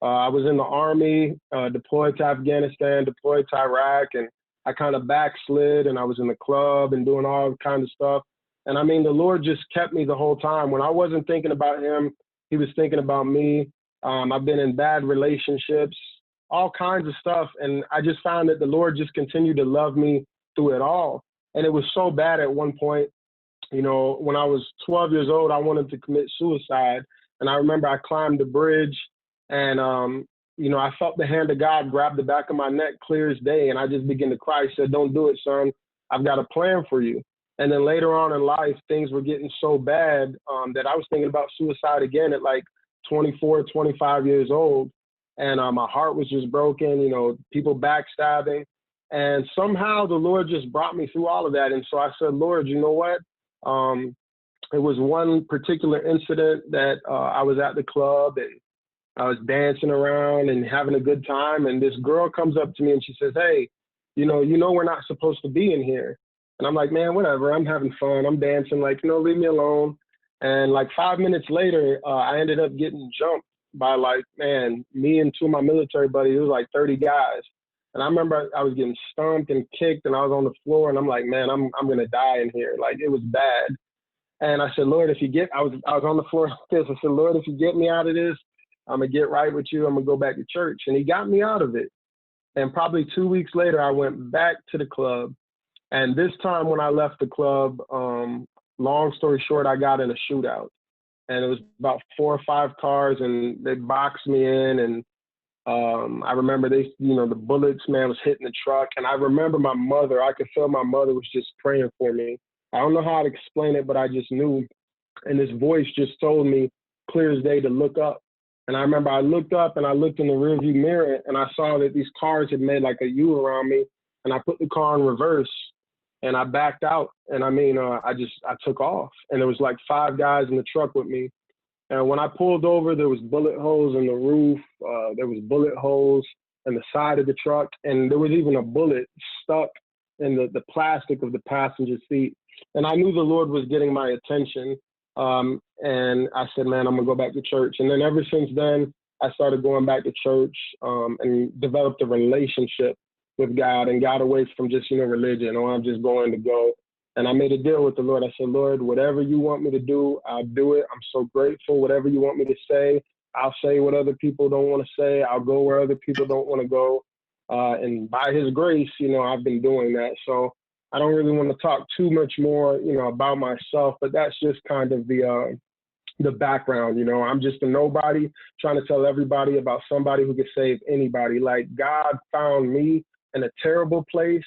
I was in the Army, deployed to Afghanistan, deployed to Iraq, and I kind of backslid, and I was in the club and doing all kinds of stuff. And I mean, the Lord just kept me the whole time. When I wasn't thinking about him, he was thinking about me. I've been in bad relationships, all kinds of stuff. And I just found that the Lord just continued to love me through it all. And it was so bad at one point, you know, when I was 12 years old, I wanted to commit suicide. And I remember I climbed the bridge and, you know, I felt the hand of God grab the back of my neck clear as day. And I just began to cry. He said, "Don't do it, son. I've got a plan for you." And then later on in life, things were getting so bad that I was thinking about suicide again at like 24, 25 years old. And my heart was just broken, you know, people backstabbing. And somehow the Lord just brought me through all of that. And so I said, "Lord, you know what?" It was one particular incident that I was at the club and I was dancing around and having a good time. And this girl comes up to me and she says, "Hey, you know, we're not supposed to be in here." And I'm like, "Man, whatever. I'm having fun. I'm dancing. Like, you know, leave me alone." And like 5 minutes later, I ended up getting jumped by like, man, me and two of my military buddies. It was like 30 guys. And I remember I was getting stomped and kicked and I was on the floor and I'm like, man, I'm going to die in here. Like, it was bad. And I said, "Lord, if you get, I was on the floor like this. I said, "Lord, if you get me out of this, I'm going to get right with you. I'm going to go back to church." And he got me out of it. And probably 2 weeks later, I went back to the club. And this time when I left the club, long story short, I got in a shootout. And it was about 4 or 5 cars and they boxed me in. And I remember they, you know, the bullets, man, was hitting the truck. And I remember my mother, I could feel my mother was just praying for me. I don't know how to explain it, but I just knew. And this voice just told me clear as day to look up. And I remember I looked up and I looked in the rearview mirror and I saw that these cars had made like a U around me. And I put the car in reverse and I backed out. And I mean, I took off. And there was like 5 guys in the truck with me. And when I pulled over, there was bullet holes in the roof. There was bullet holes in the side of the truck. And there was even a bullet stuck in the plastic of the passenger seat. And I knew the Lord was getting my attention. And I said, "Man, I'm going to go back to church." And then ever since then, I started going back to church and developed a relationship with God and got away from just, you know, religion. Or I'm just going to go. And I made a deal with the Lord. I said, "Lord, whatever you want me to do, I'll do it. I'm so grateful. Whatever you want me to say, I'll say what other people don't want to say. I'll go where other people don't want to go." And by his grace, you know, I've been doing that. So I don't really want to talk too much more, you know, about myself, but that's just kind of the background. You know, I'm just a nobody trying to tell everybody about somebody who could save anybody. Like, God found me in a terrible place